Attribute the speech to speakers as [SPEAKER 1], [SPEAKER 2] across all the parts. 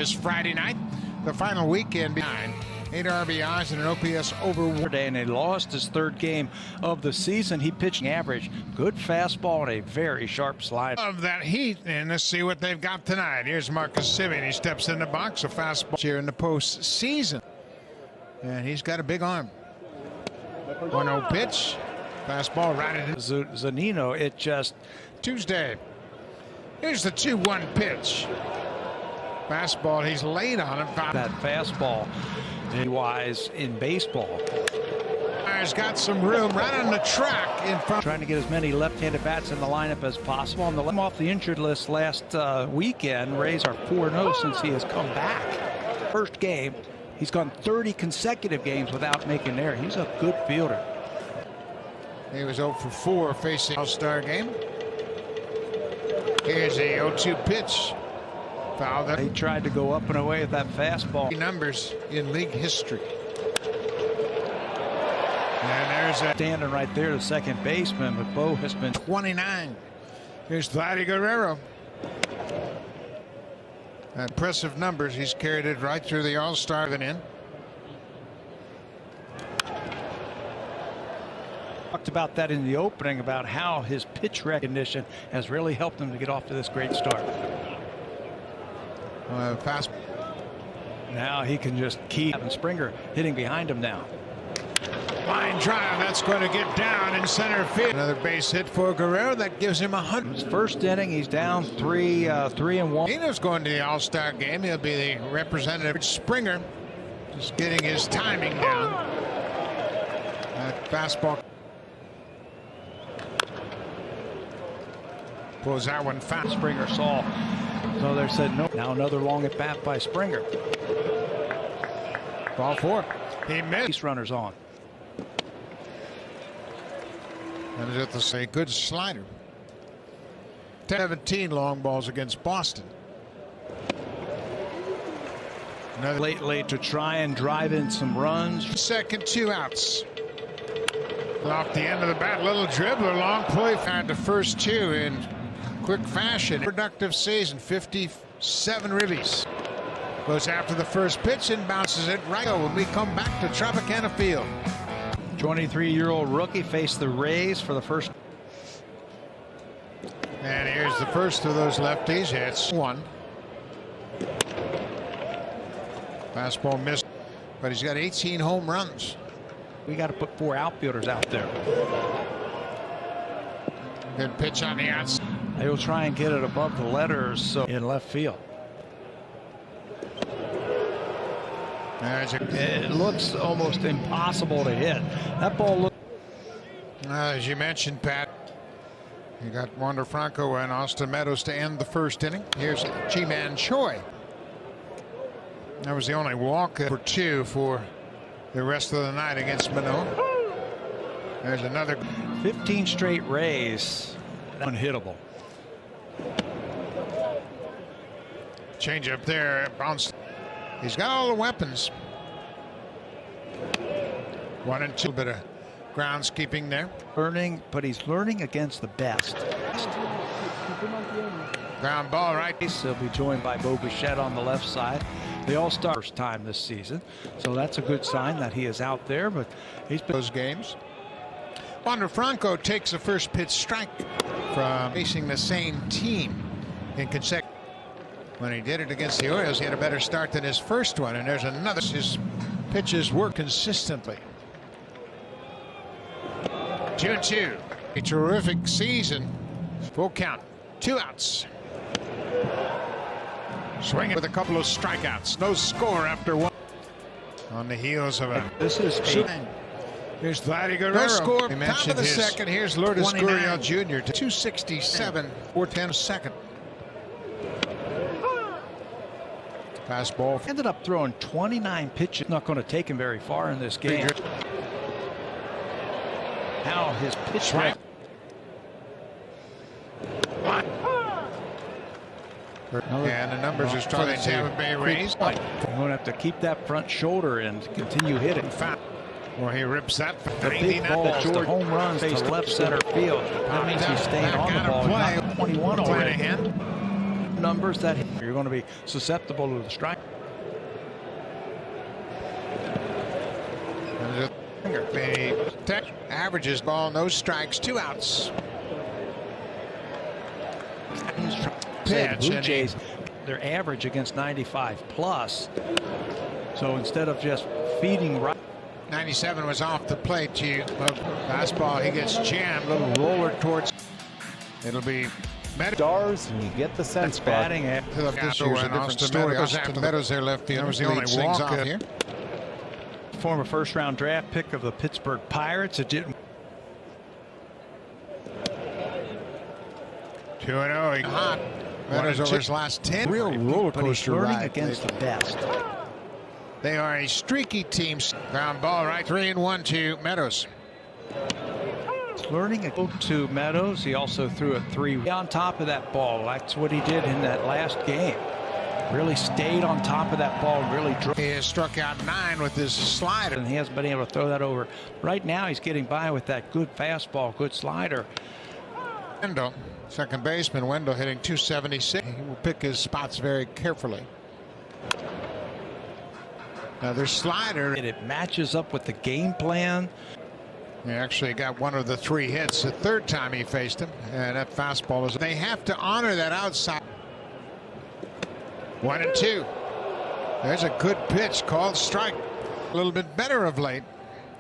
[SPEAKER 1] this Friday night, the final weekend behind 8 RBIs and an OPS over 1.
[SPEAKER 2] And he lost his third game of the season. He pitched average, good fastball and a very sharp slide.
[SPEAKER 1] Of that heat, and let's see what they've got tonight. Here's Marcus Semien. He steps in the box, a fastball here in the postseason, and he's got a big arm. 1-0 pitch, fastball right at
[SPEAKER 2] Zunino. It just
[SPEAKER 1] Tuesday. Here's the 2-1 pitch. Fastball, he's late on him.
[SPEAKER 2] That fastball, wise in baseball.
[SPEAKER 1] He's got some room right on the track in front.
[SPEAKER 2] Trying to get as many left-handed bats in the lineup as possible. On the off the injured list last weekend, Rays are 4-0 since he has come back. First game, he's gone 30 consecutive games without making an error. He's a good fielder.
[SPEAKER 1] He was 0 for 4 facing All-Star game. Here's a 0-2 pitch. Foul that
[SPEAKER 2] he tried to go up and away with that fastball.
[SPEAKER 1] Numbers in league history. And there's a
[SPEAKER 2] standing right there, the second baseman, but Bo has been
[SPEAKER 1] 29. Here's Vladdy Guerrero. Impressive numbers. He's carried it right through the All-Star and in.
[SPEAKER 2] Talked about that in the opening, about how his pitch recognition has really helped him to get off to this great start.
[SPEAKER 1] Fast.
[SPEAKER 2] Now he can just keep having Springer hitting behind him now.
[SPEAKER 1] Line drive, that's going to get down in center field. Another base hit for Guerrero that gives him 100.
[SPEAKER 2] His first inning, he's down 3-1.
[SPEAKER 1] Nino's going to the All-Star game. He'll be the representative. Springer just getting his timing down. That fastball pulls that one fast.
[SPEAKER 2] Springer saw. So they said no. Now another long at bat by Springer.
[SPEAKER 1] Ball 4. He missed.
[SPEAKER 2] Base runners on.
[SPEAKER 1] And it's at the good slider. 17 long balls against Boston.
[SPEAKER 2] Another late to try and drive in some runs.
[SPEAKER 1] Second, 2 outs. Off the end of the bat, little dribbler, long play. Found the first 2 in quick fashion. Productive season, 57 ribbies. Goes after the first pitch and bounces it right when we come back to Tropicana Field.
[SPEAKER 2] 23-year-old rookie faced the Rays for the first.
[SPEAKER 1] And here's the first of those lefties. Hits 1. Fastball missed, but he's got 18 home runs.
[SPEAKER 2] We got to put 4 outfielders out there.
[SPEAKER 1] Good pitch on the outside.
[SPEAKER 2] He'll try and get it above the letters so in left field. It looks almost impossible to hit. That ball looks.
[SPEAKER 1] As you mentioned, Pat, you got Wander Franco and Austin Meadows to end the first inning. Here's Ji-Man Choi. That was the only walk for 2 for the rest of the night against Manoa. There's another
[SPEAKER 2] 15 straight Rays. Unhittable.
[SPEAKER 1] Change up there, bounced. He's got all the weapons. 1 and 2, bit of groundskeeping there.
[SPEAKER 2] Learning, but he's learning against the best.
[SPEAKER 1] Ground ball right.
[SPEAKER 2] He'll be joined by Bo Bichette on the left side. The All-Star first time this season, so that's a good sign that he is out there. But he's been
[SPEAKER 1] those games. Wander Franco takes a first pitch strike from facing the same team in consecutive. When he did it against the Orioles, he had a better start than his first one, and there's another. His pitches work consistently. 2-2. A terrific season. Full count. 2 outs. Swinging with a couple of strikeouts. No score after 1. On the heels of a.
[SPEAKER 2] This is
[SPEAKER 1] Here's Vladdy Guerrero. No score. Top of the second. Here's Lourdes Gurriel Jr. to 267. 4-10 second. Fastball.
[SPEAKER 2] Ended up throwing 29 pitches. Not going to take him very far in this game. How his pitch
[SPEAKER 1] right. And the numbers are starting to Tampa Bay Rays.
[SPEAKER 2] You're going to have to keep that front shoulder and continue hitting.
[SPEAKER 1] Well, he rips that.
[SPEAKER 2] The big balls, the home runs to left center field. That means he's staying on the ball. He's 21 already. Numbers that You're going to be susceptible to the strike.
[SPEAKER 1] Averages ball, no strikes, 2 outs.
[SPEAKER 2] The Blue Jays, their average against 95 plus. So instead of just feeding right.
[SPEAKER 1] 97 was off the plate to you. Fastball, he gets jammed, little roller towards. It'll be
[SPEAKER 3] Stars, and you get the sense
[SPEAKER 2] batting at
[SPEAKER 1] to the this year's a different story. Austin Meadows, their left field, was the only walk off here.
[SPEAKER 2] Former first-round draft pick of the Pittsburgh Pirates. It didn't.
[SPEAKER 1] 2-0. Hot. Meadows over his last 10.
[SPEAKER 2] Real roller coaster ride against the best.
[SPEAKER 1] They are a streaky team. Ground ball right, 3-1 to Meadows.
[SPEAKER 2] Learning to Meadows. He also threw a 3 on top of that ball. That's what he did in that last game. Really stayed on top of that ball. Really drove.
[SPEAKER 1] He has struck out 9 with his slider.
[SPEAKER 2] And he hasn't been able to throw that over. Right now he's getting by with that good fastball, good slider.
[SPEAKER 1] Wendell, second baseman. Wendell hitting 276. He will pick his spots very carefully. Now their slider.
[SPEAKER 2] And it matches up with the game plan.
[SPEAKER 1] He actually got one of the 3 hits the third time he faced him. And that fastball is. They have to honor that outside. 1-2. There's a good pitch called strike. A little bit better of late.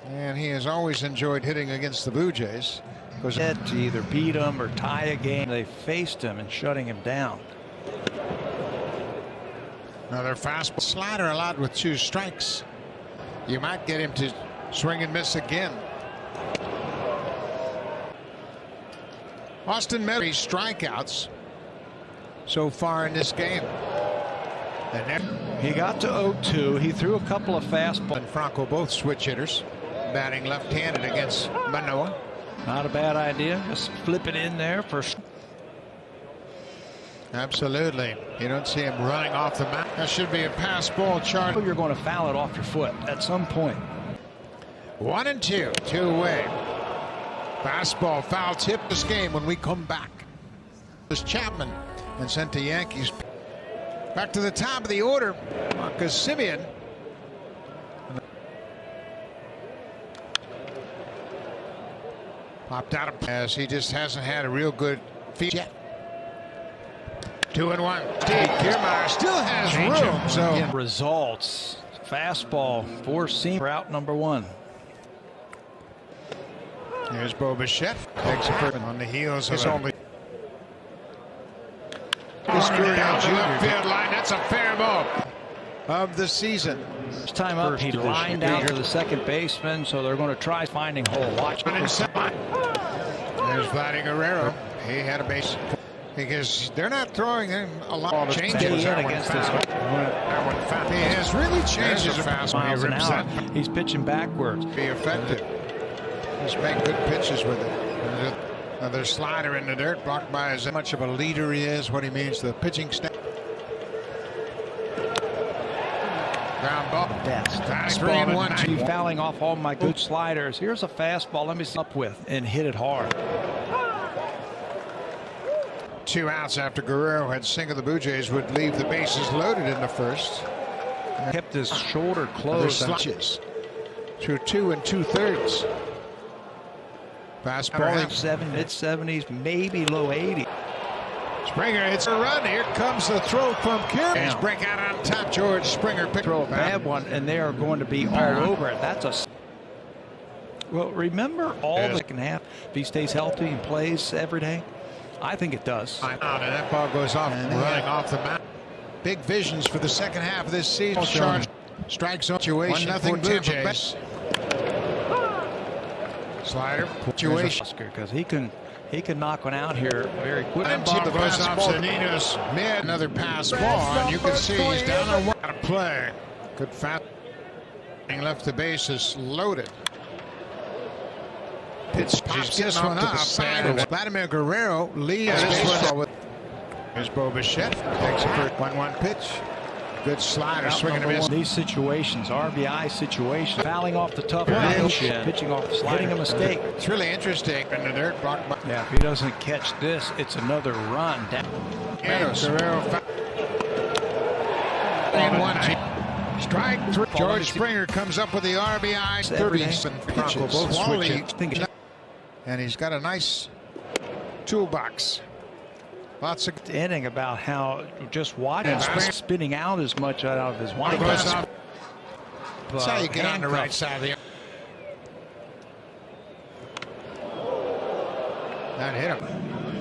[SPEAKER 1] And he has always enjoyed hitting against the Blue Jays.
[SPEAKER 2] To either beat him or tie a game. They faced him and shutting him down.
[SPEAKER 1] Another fastball. Slider allowed with 2 strikes. You might get him to swing and miss again. Austin Meadows, strikeouts so far in this game. And
[SPEAKER 2] he got to 0-2. He threw a couple of fastballs.
[SPEAKER 1] And Franco, both switch hitters, batting left-handed against Manoah.
[SPEAKER 2] Not a bad idea. Just flip it in there for.
[SPEAKER 1] Absolutely. You don't see him running off the mound. That should be a pass ball charge.
[SPEAKER 2] You're going to foul it off your foot at some point.
[SPEAKER 1] 1-2, 2 away. Fastball, foul tip this game when we come back. This Chapman and sent to Yankees. Back to the top of the order. Marcus Simeon. Popped out of as he just hasn't had a real good feed yet. 2-1. Steve Kiermaier still has room. So
[SPEAKER 2] results. Fastball, 4-seam route number 1.
[SPEAKER 1] Here's Bo Bichette. Takes a first on the heels of only. Field line. That's a fair ball of the season.
[SPEAKER 2] First time up, he lined out to the second baseman, so they're going to try finding hole. Watch.
[SPEAKER 1] There's Vladdy Guerrero. He had a base because they're not throwing him a lot of changes
[SPEAKER 2] against this one.
[SPEAKER 1] He has really changed his fastball.
[SPEAKER 2] He's pitching backwards.
[SPEAKER 1] Be effective. He's made good pitches with it. Another slider in the dirt, blocked by as much of a leader he is, what he means to the pitching staff. Ground ball.
[SPEAKER 2] Best.
[SPEAKER 1] Fastball 1-2.
[SPEAKER 2] Fouling off all my good sliders. Here's a fastball. Let me see up with and hit it hard.
[SPEAKER 1] 2 outs after Guerrero had singled. The Blue Jays would leave the bases loaded in the first.
[SPEAKER 2] Kept his shoulder closed.
[SPEAKER 1] Through 2 2/3. Fastball
[SPEAKER 2] mid-70s, maybe low 80s.
[SPEAKER 1] Springer hits a run. Here comes the throw from Kiermaier. Break out on top. George Springer picked
[SPEAKER 2] throw a bad one, and they are going to be all over it. That's a. Well, remember all the second half. If he stays healthy and plays every day, I think it does.
[SPEAKER 1] And that ball goes off, running off the mound. Big visions for the second half of this season. Charge, strike situation. 1-0 Blue Jays. Slider situation
[SPEAKER 2] because he can knock one out here very quickly.
[SPEAKER 1] The goes off Zanino's mid. Another pass ball, and you can see he's down on one. Out of play. Good fast. Left the bases loaded. Pitch pops this one up. Vladimir Guerrero leads this one. Here's Bo Bichette. Takes a first 1-1 pitch. Good slider, swinging a miss.
[SPEAKER 2] These situations, RBI situations, fouling off the tough pitch, pitching off the slider, hitting a mistake.
[SPEAKER 1] It's really interesting. In the dirt, blocked by.
[SPEAKER 2] Yeah, if he doesn't catch this, it's another run down.
[SPEAKER 1] Guerrero And one. Strike three. George Springer comes up with the RBI. 30 pitches. And he's got a nice toolbox. Lots of
[SPEAKER 2] inning about how just watching spinning out as much out of his windup.
[SPEAKER 1] That's how you get on the right side of the. That hit him.